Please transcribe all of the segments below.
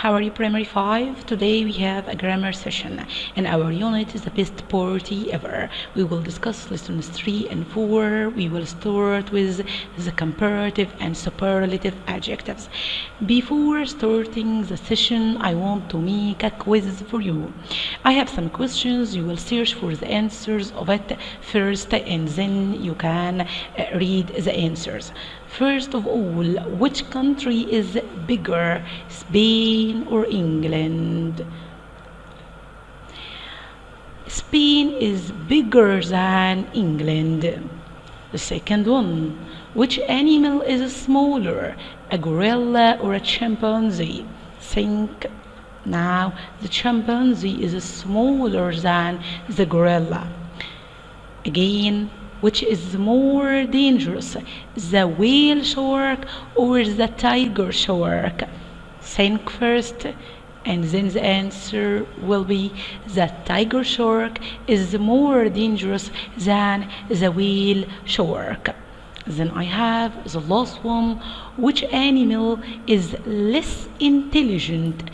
How are you, Primary 5? Today we have a grammar session and our unit is the best party ever. We will discuss lessons 3 and 4. We will start with the comparative and superlative adjectives. Before starting the session, I want to make a quiz for you. I have some questions. You will search for the answers of it first and then you can read the answers. First of all, which country is bigger, Spain or England? Spain is bigger than England. The second one, which animal is smaller, a gorilla or a chimpanzee? Think now. The chimpanzee is smaller than the gorilla. Again, which is more dangerous, the whale shark or the tiger shark? Think first and then the answer will be that tiger shark is more dangerous than the whale shark. Then I have the last one, which animal is less intelligent,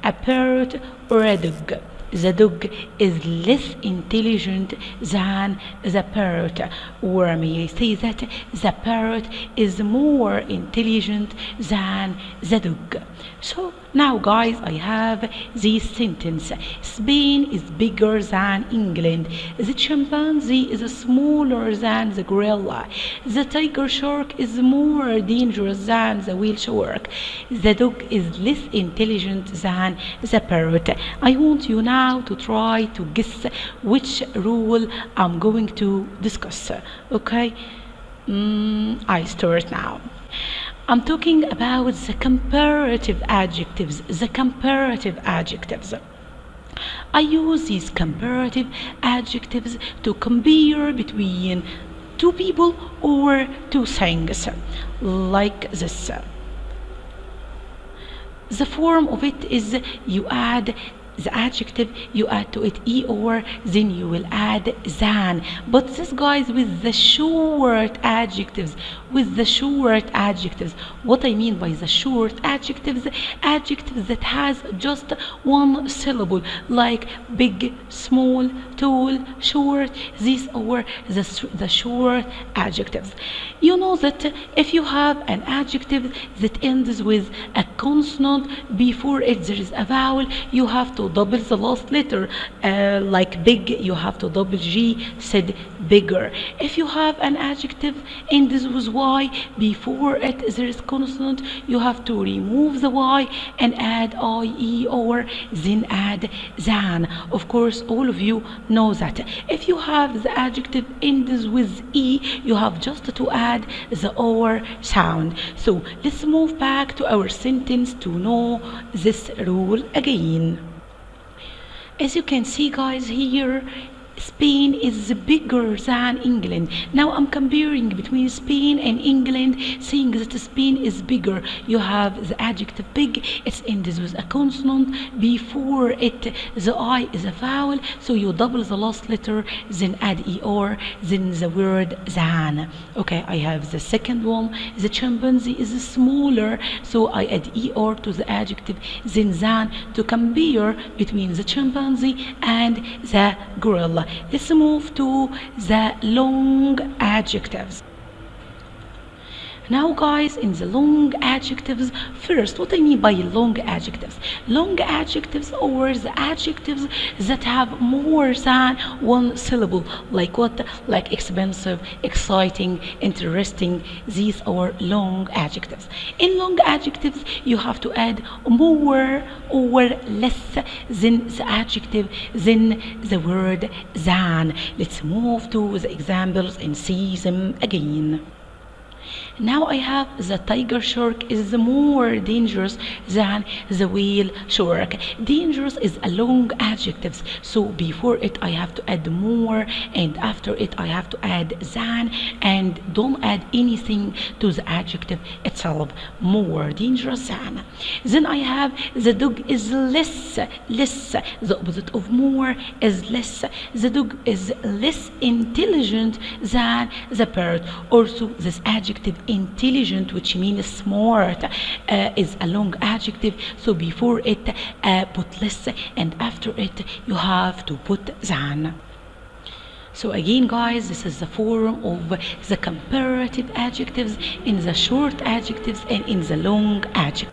a parrot or a dog? The dog is less intelligent than the parrot, or may I say that the parrot is more intelligent than the dog. So now guys, I have this sentence. Spain is bigger than England. The chimpanzee is smaller than the gorilla. The tiger shark is more dangerous than the whale shark. The dog is less intelligent than the parrot. I want you now to try to guess which rule I'm going to discuss. Okay? I start now. I'm talking about the comparative adjectives. I use these comparative adjectives to compare between two people or two things, like this. The form of it is you add the adjective, you add to it or, then you will add than. But this, guys, with the short adjectives, what I mean by the short adjectives that has just one syllable, like big, small, tall, short. These are the short adjectives. You know that if you have an adjective that ends with a consonant before it, there is a vowel, you have to double the last letter. Like big, you have to double G, said bigger. If you have an adjective ends with Y, before it there is consonant, you have to remove the Y and add IE or, then add than. Of course, all of you know that. If you have the adjective ends with E, you have just to add the or sound. So let's move back to our sentence to know this rule again. As you can see, guys, here Spain is bigger than England. Now I'm comparing between Spain and England, saying that Spain is bigger. You have the adjective big, it ends with a consonant, before it the I is a vowel, so you double the last letter, then add er, then the word than. Okay, I have the second one. The chimpanzee is smaller, so I add er to the adjective, then than, to compare between the chimpanzee and the gorilla. Let's move to the long adjectives. Now, guys, in the long adjectives, first, what I mean by long adjectives? Long adjectives are the adjectives that have more than one syllable, like what? Like expensive, exciting, interesting. These are long adjectives. In long adjectives, you have to add more or less than the adjective, than the word than. Let's move to the examples and see them again. Now I have the tiger shark is more dangerous than the whale shark. Dangerous is a long adjective, so before it I have to add more, and after it I have to add than, and don't add anything to the adjective itself. More dangerous than. Then I have the dog is less. The opposite of more is less. The dog is less intelligent than the parrot. Also, this adjective adjective. Intelligent, which means smart, is a long adjective. So before it, put less, and after it, you have to put than. So again, guys, this is the form of the comparative adjectives in the short adjectives and in the long adjectives.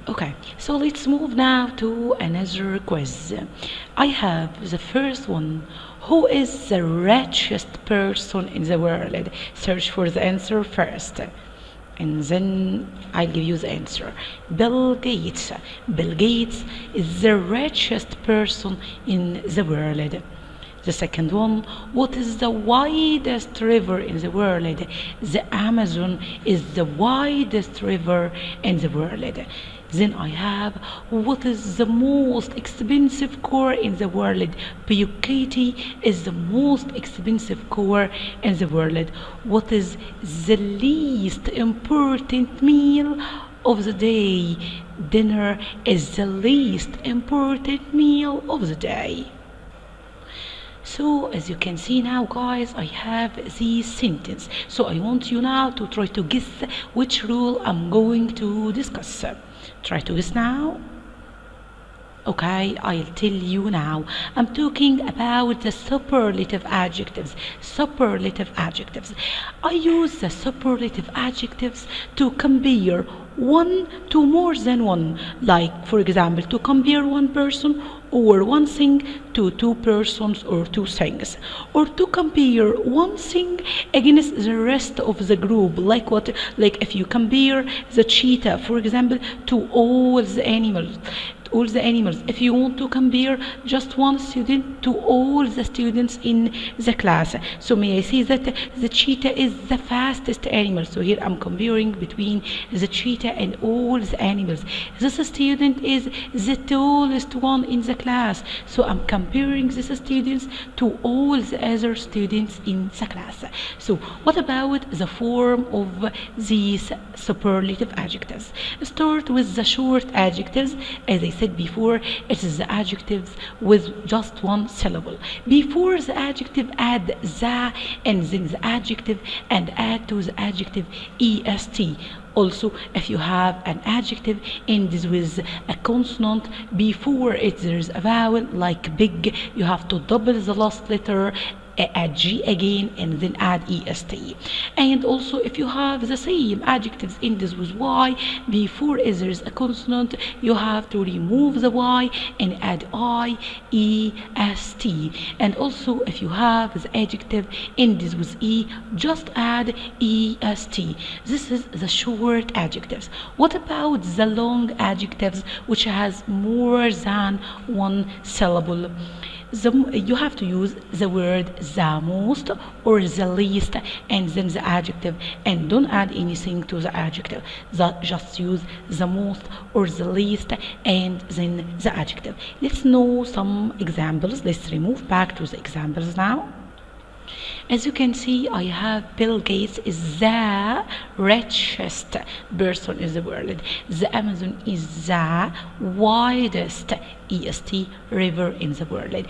Okay, so let's move now to another quiz. I have the first one. Who is the richest person in the world? Search for the answer first, and then I'll give you the answer. Bill Gates. Bill Gates is the richest person in the world. The second one, what is the widest river in the world? The Amazon is the widest river in the world. Then I have, what is the most expensive car in the world? Bugatti is the most expensive car in the world. What is the least important meal of the day? Dinner is the least important meal of the day. So as you can see now, guys, I have this sentence. So I want you now to try to guess which rule I'm going to discuss. Try to guess now. Okay, I'll tell you now. I'm talking about the superlative adjectives. Superlative adjectives. I use the superlative adjectives to compare one to more than one. Like, for example, to compare one person or one thing to two persons or two things, or to compare one thing against the rest of the group. Like what? Like if you compare the cheetah, for example, to all the animals. If you want to compare just one student to all the students in the class. So may I say that the cheetah is the fastest animal. So here I'm comparing between the cheetah and all the animals. This student is the tallest one in the class. So I'm comparing this students to all the other students in the class. So what about the form of these superlative adjectives? Start with the short adjectives. As I said before, it is the adjectives with just one syllable. Before the adjective, add the, and then the adjective, and add to the adjective est. Also, if you have an adjective ends with a consonant before it, there's a vowel like big, you have to double the last letter, add G again, and then add est. And also, if you have the same adjectives ends with Y before there's a consonant, you have to remove the Y and add I E S T. And also, if you have the adjective ends with E, just add est. This is the short adjectives. What about the long adjectives which has more than one syllable? You have to use the word the most or the least and then the adjective, and don't add anything to the adjective. Just use the most or the least and then the adjective. Let's know some examples. Let's remove back to the examples now. As you can see, I have Bill Gates is the richest person in the world. The Amazon is the widest est river in the world.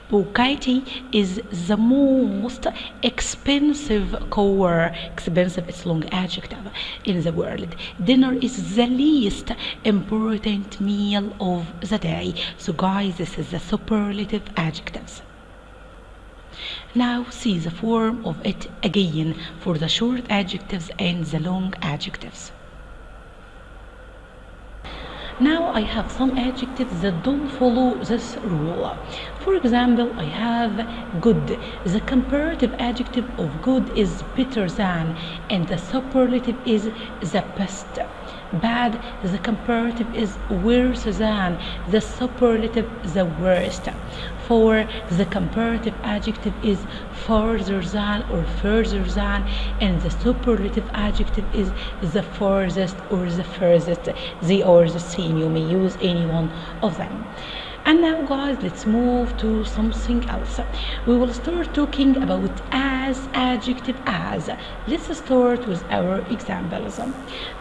Bugatti is the most expensive car. Expensive, it's long adjective, in the world. Dinner is the least important meal of the day. So guys, this is the superlative adjectives. Now see the form of it again for the short adjectives and the long adjectives. Now I have some adjectives that don't follow this rule. For example, I have good. The comparative adjective of good is better than, and the superlative is the best. Bad, the comparative is worse than, the superlative the worst. For the comparative adjective is farther than or further than, and the superlative adjective is the farthest or the furthest. They are the same. You may use any one of them. And now guys, let's move to something else. We will start talking about as adjective as. Let's start with our examples.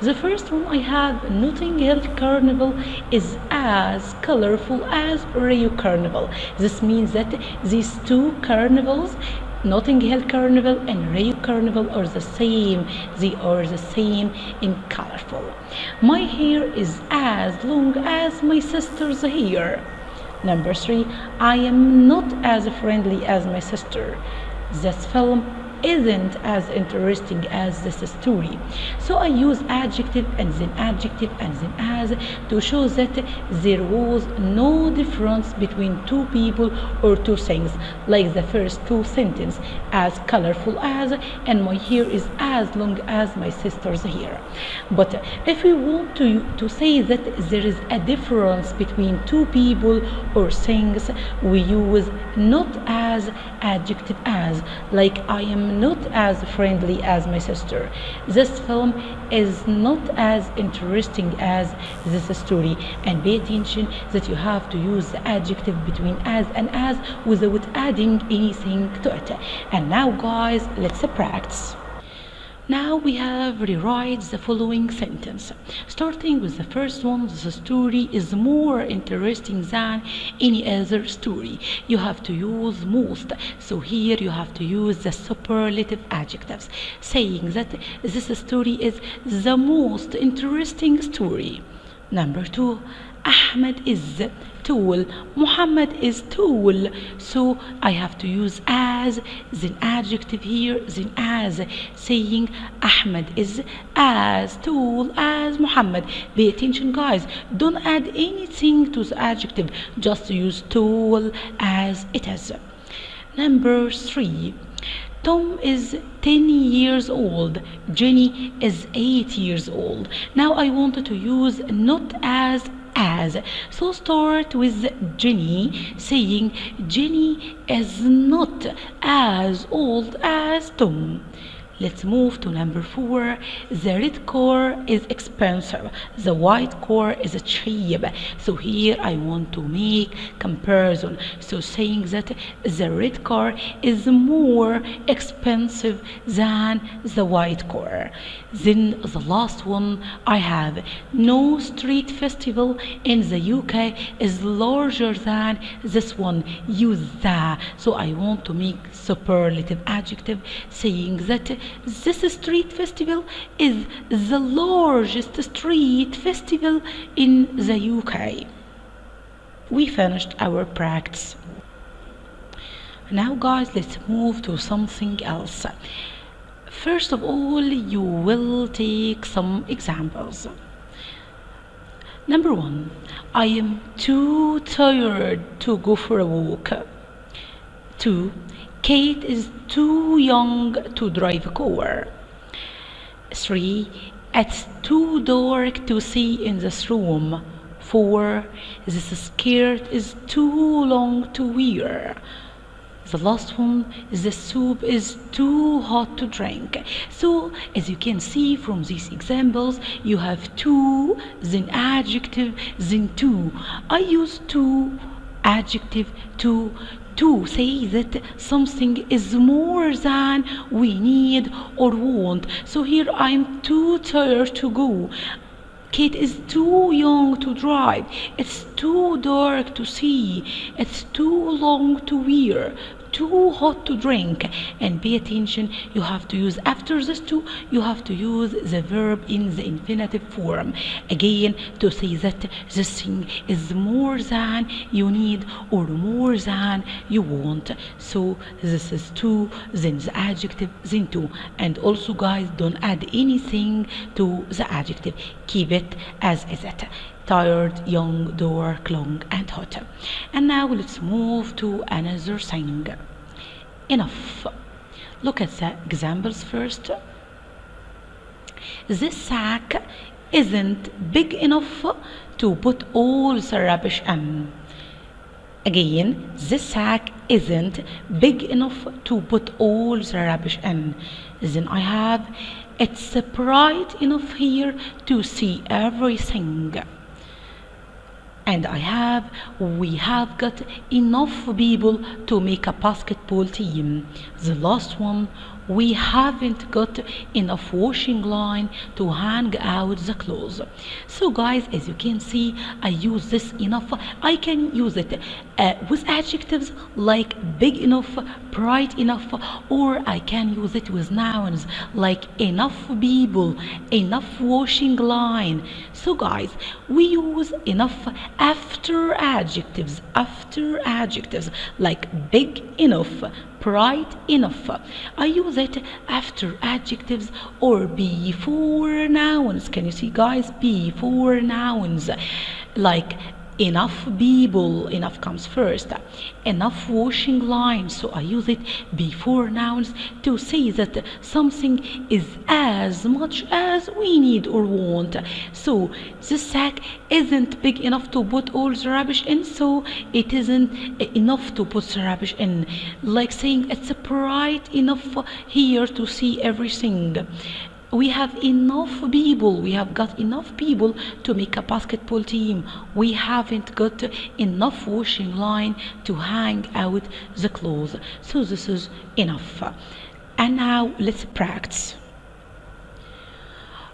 The first one I have, Notting Hill Carnival is as colorful as Rio Carnival. This means that these two carnivals Notting Hill Carnival and Rio Carnival are the same. They are the same in colorful. My hair is as long as my sister's hair. Number 3, I am not as friendly as my sister. This film isn't as interesting as this story. So I use adjective and then as to show that there was no difference between two people or two things, like the first two sentences, as colorful as and my hair is as long as my sister's hair. But if we want to say that there is a difference between two people or things, we use not as adjective as, like I am not as friendly as my sister. This film is not as interesting as this story. And pay attention that you have to use the adjective between as and as without adding anything to it. And now guys, let's practice. Now we have rewrite the following sentence. Starting with the first one, the story is more interesting than any other story. You have to use most. So here you have to use the superlative adjectives, saying that this story is the most interesting story. Number 2, Ahmed is tall, Muhammad is tall. So I have to use as, then adjective here, then as, saying Ahmed is as tall as Muhammad. Pay attention guys, don't add anything to the adjective, just use tall as it is. Number 3, Tom is 10 years old, Jenny is 8 years old. Now I wanted to use not as. So start with Jenny, saying Jenny is not as old as Tom. Let's move to number 4. The red car is expensive. The white car is cheap. So here I want to make comparison. So saying that the red car is more expensive than the white car. Then the last one I have, no street festival in the UK is larger than this one. Use the. So I want to make superlative adjective, saying that this street festival is the largest street festival in the UK. We finished our practice. Now guys, let's move to something else. First of all, you will take some examples. Number 1, I am too tired to go for a walk. 2, Kate is too young to drive a car. 3, it's too dark to see in this room. 4, this skirt is too long to wear. The last one, the soup is too hot to drink. So as you can see from these examples, you have to, then adjective, then to. I use to, adjective, to say that something is more than we need or want. So here I'm too tired to go. Kate is too young to drive. It's too dark to see. It's too long to wear. Too hot to drink. And pay attention, you have to use after this two, you have to use the verb in the infinitive form again to say that this thing is more than you need or more than you want. So this is to, then the adjective, then to. And also guys, don't add anything to the adjective, keep it as is it. Tired, young, dark, long, and hot. And now let's move to another thing. Enough. Look at the examples first. This sack isn't big enough to put all the rubbish in. Again, this sack isn't big enough to put all the rubbish in. Then I have, it's bright enough here to see everything. And I have, we have got enough people to make a basketball team. The last one, we haven't got enough washing line to hang out the clothes. So guys, as you can see, I use this enough. I can use it with adjectives like big enough, bright enough, or I can use it with nouns like enough people, enough washing line. So guys, we use enough after adjectives like big enough, bright enough. I use it after adjectives or before nouns. Can you see guys? Before nouns like enough people, enough comes first, enough washing lines, so I use it before nouns to say that something is as much as we need or want. So this sack isn't big enough to put all the rubbish in, so it isn't enough to put the rubbish in, like saying it's bright enough here to see everything. We have enough people, we have got enough people to make a basketball team. We haven't got enough washing line to hang out the clothes. So this is enough. And now let's practice.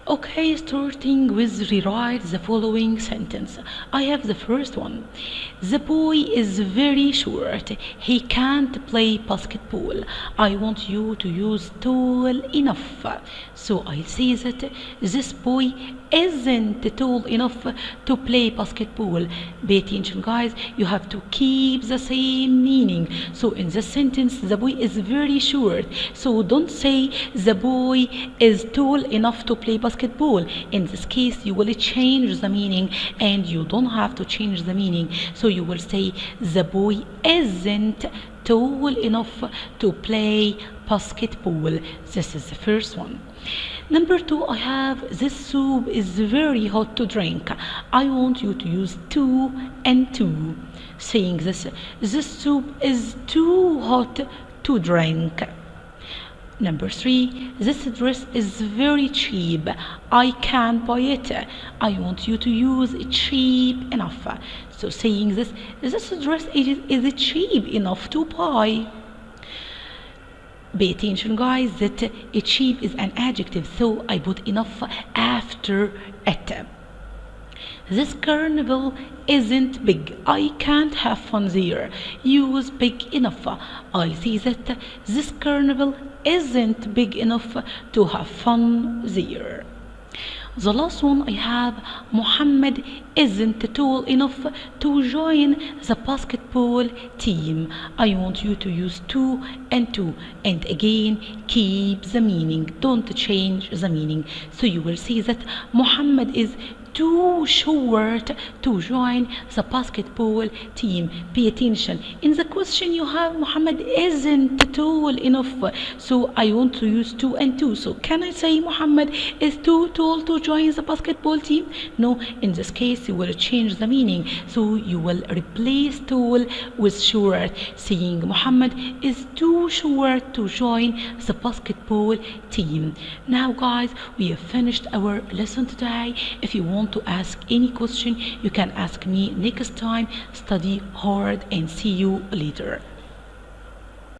Okay, starting with rewrite the following sentence. I have the first one. The boy is very short. He can't play basketball. I want you to use tall enough. So I say that this boy isn't tall enough to play basketball. Pay attention guys, you have to keep the same meaning. So in this sentence, the boy is very short. So don't say the boy is tall enough to play basketball. In this case, you will change the meaning and you don't have to change the meaning. So you will say the boy isn't tall enough to play basketball. This is the first one. Number two, I have this soup is very hot to drink. I want you to use too and too. Saying this soup is too hot to drink. Number three, this dress is very cheap. I can't buy it. I want you to use cheap enough. So saying this dress is cheap enough to buy. Pay attention guys that cheap is an adjective, so I put enough after it. This carnival isn't big. I can't have fun there. Use big enough. I see that this carnival isn't big enough to have fun there. The last one I have, Muhammad isn't tall enough to join the basketball team. I want you to use two and two, and again keep the meaning, don't change the meaning. So you will see that Muhammad is too short to join the basketball team. Pay attention. In the question you have Muhammad isn't tall enough. So I want to use two and two. So can I say Muhammad is too tall to join the basketball team? No, in this case you will change the meaning. So you will replace tall with short, saying Muhammad is too short to join the basketball team. Now guys, we have finished our lesson today. If you want to ask any question, you can ask me next time. Study hard and see you later.